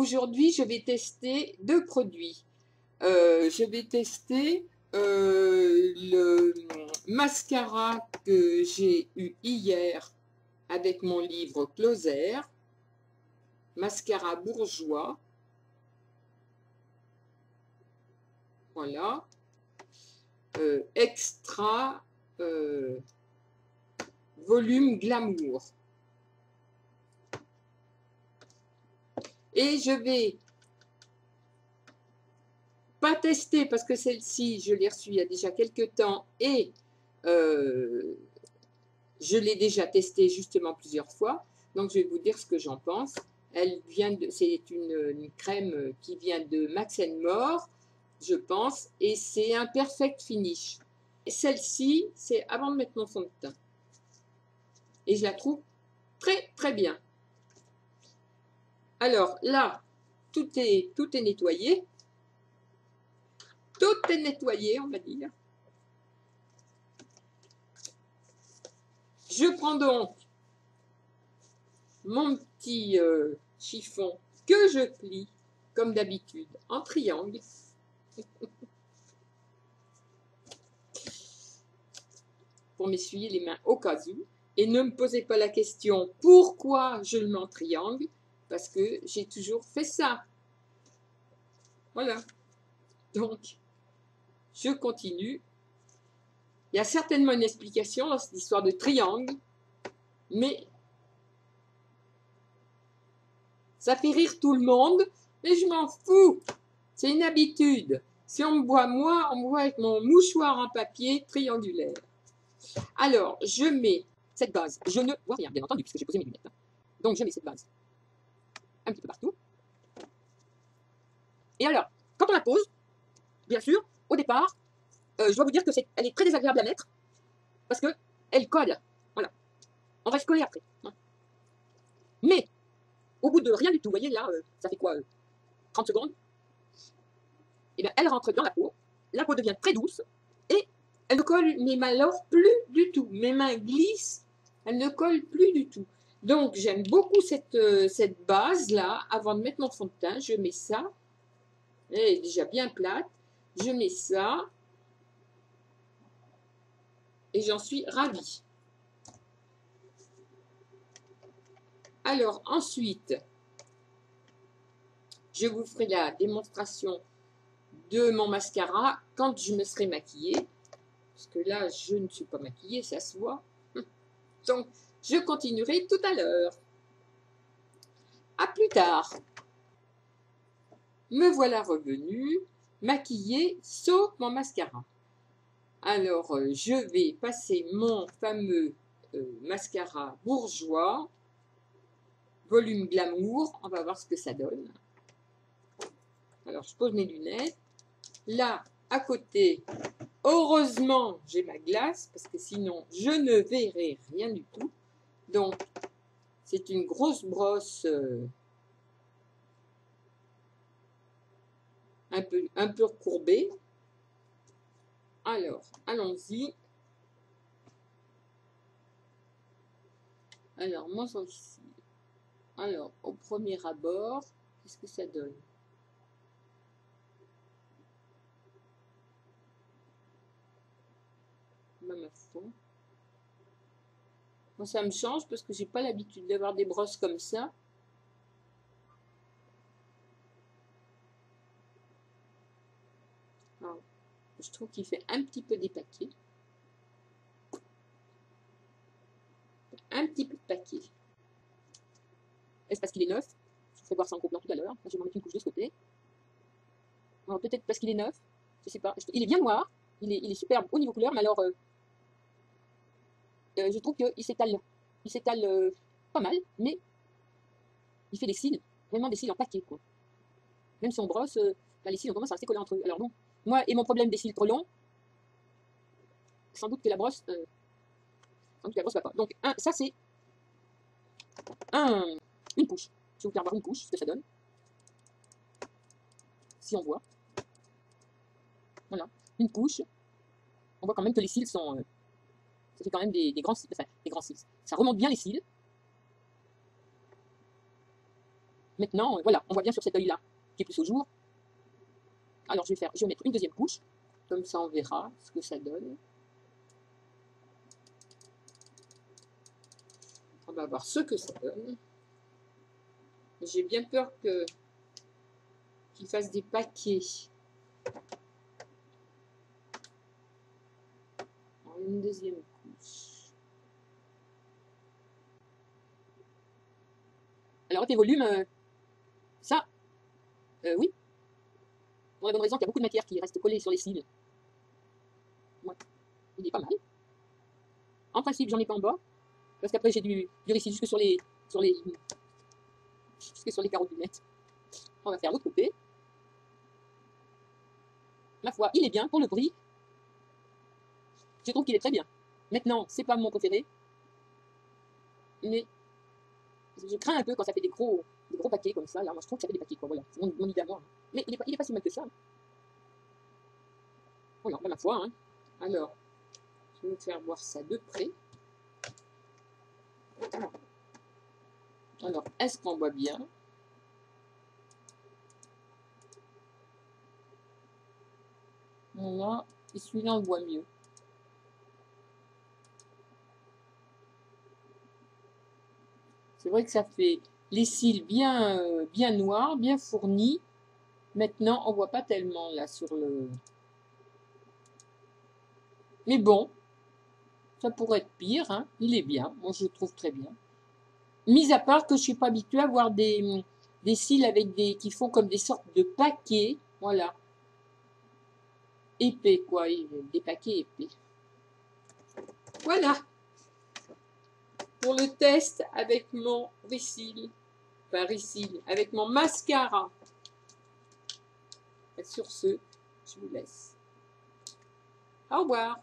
Aujourd'hui, je vais tester deux produits. Je vais tester le mascara que j'ai eu hier avec mon livre Closer, mascara bourgeois. Voilà. Extra volume glamour. Et je vais pas tester parce que celle-ci, je l'ai reçue il y a déjà quelques temps et je l'ai déjà testée justement plusieurs fois. Donc, je vais vous dire ce que j'en pense. Elle vient de, c'est une crème qui vient de Max & More, je pense, et c'est un perfect finish. Celle-ci, c'est avant de mettre mon fond de teint. Et je la trouve très, très bien. Alors là, tout est nettoyé. Tout est nettoyé, on va dire. Je prends donc mon petit chiffon que je plie, comme d'habitude, en triangle. Pour m'essuyer les mains au cas où. Et ne me posez pas la question pourquoi je le mets en triangle, parce que j'ai toujours fait ça. Voilà. Donc, je continue. Il y a certainement une explication dans cette histoire de triangle, mais ça fait rire tout le monde, mais je m'en fous. C'est une habitude. Si on me voit moi, on me voit avec mon mouchoir en papier triangulaire. Alors, je mets cette base. Je ne vois rien, bien entendu, puisque j'ai posé mes lunettes. Donc, je mets cette base un petit peu partout. Et alors, quand on la pose, bien sûr, au départ, je dois vous dire que elle est très désagréable à mettre, parce qu'elle colle. Voilà. On va se coller après. Mais, au bout de rien du tout, vous voyez là, ça fait quoi 30 secondes. Et bien, elle rentre dans la peau devient très douce, et elle ne colle mes mains alors plus du tout. Mes mains glissent, elle ne colle plus du tout. Donc, j'aime beaucoup cette base-là. Avant de mettre mon fond de teint, je mets ça. Elle est déjà bien plate. Je mets ça. Et j'en suis ravie. Alors, ensuite, je vous ferai la démonstration de mon mascara quand je me serai maquillée. Parce que là, je ne suis pas maquillée, ça se voit. Donc, je continuerai tout à l'heure. À plus tard. Me voilà revenue, maquillée, sauf mon mascara. Alors, je vais passer mon fameux mascara bourgeois, volume glamour. On va voir ce que ça donne. Alors, je pose mes lunettes. Là, à côté, heureusement, j'ai ma glace, parce que sinon, je ne verrai rien du tout. Donc, c'est une grosse brosse un peu recourbée. Alors, allons-y. Alors, mon sourcil. Alors, au premier abord, qu'est-ce que ça donne? Même à fond. Moi, ça me change parce que j'ai pas l'habitude d'avoir des brosses comme ça. Alors, je trouve qu'il fait un petit peu dépaqué. Un petit peu de paquet. Est-ce parce qu'il est neuf? Je ferai voir ça en gros plan tout à l'heure. Je vais m'en mettre une couche de ce côté. Peut-être parce qu'il est neuf. Je sais pas. Il est bien noir. Il est superbe au niveau couleur, mais alors je trouve qu'il s'étale. Il s'étale pas mal, mais il fait des cils, vraiment des cils en paquet, quoi. Même si on brosse, les cils ont tendance à rester collés entre eux. Alors bon, moi et mon problème des cils trop longs, sans doute que la brosse va pas. Donc ça c'est une couche. Je vais vous faire voir une couche, ce que ça donne. Si on voit. Voilà, une couche. On voit quand même que les cils sont... ça fait quand même des grands cils. Enfin, des grands cils. Ça remonte bien les cils. Maintenant, voilà, on voit bien sur cet œil-là, qui est plus au jour. Alors, je vais mettre une deuxième couche. Comme ça, on verra ce que ça donne. On va voir ce que ça donne. J'ai bien peur qu'il fasse des paquets. Une deuxième couche. Alors, tes volumes, ça, oui. Pour la bonne raison qu'il y a beaucoup de matière qui reste collée sur les cils. Ouais. Il est pas mal. En principe, j'en ai pas en bas. Parce qu'après, j'ai du récil jusque sur les carreaux de lunettes. On va faire l'autre côté. Ma foi, il est bien pour le prix. Je trouve qu'il est très bien. Maintenant, c'est pas mon préféré. Mais je crains un peu quand ça fait des gros paquets comme ça. Là, moi, je trouve que ça fait des paquets, quoi. Voilà, c'est mon idée à moi. Mais il est pas si mal que ça. Voilà, ben, ma foi. Hein. Alors, je vais vous faire voir ça de près. Alors, est-ce qu'on voit bien? Voilà, et celui-là, on voit mieux. C'est vrai que ça fait les cils bien, bien noirs, bien fournis. Maintenant, on voit pas tellement là sur le... Mais bon, ça pourrait être pire. Hein. Il est bien. Moi, je le trouve très bien. Mis à part que je suis pas habituée à voir des cils avec qui font comme des sortes de paquets. Voilà. Épais, quoi. Des paquets épais. Voilà. Pour le test avec mon récil. Enfin, récil. Avec mon mascara. Et sur ce, je vous laisse. Au revoir.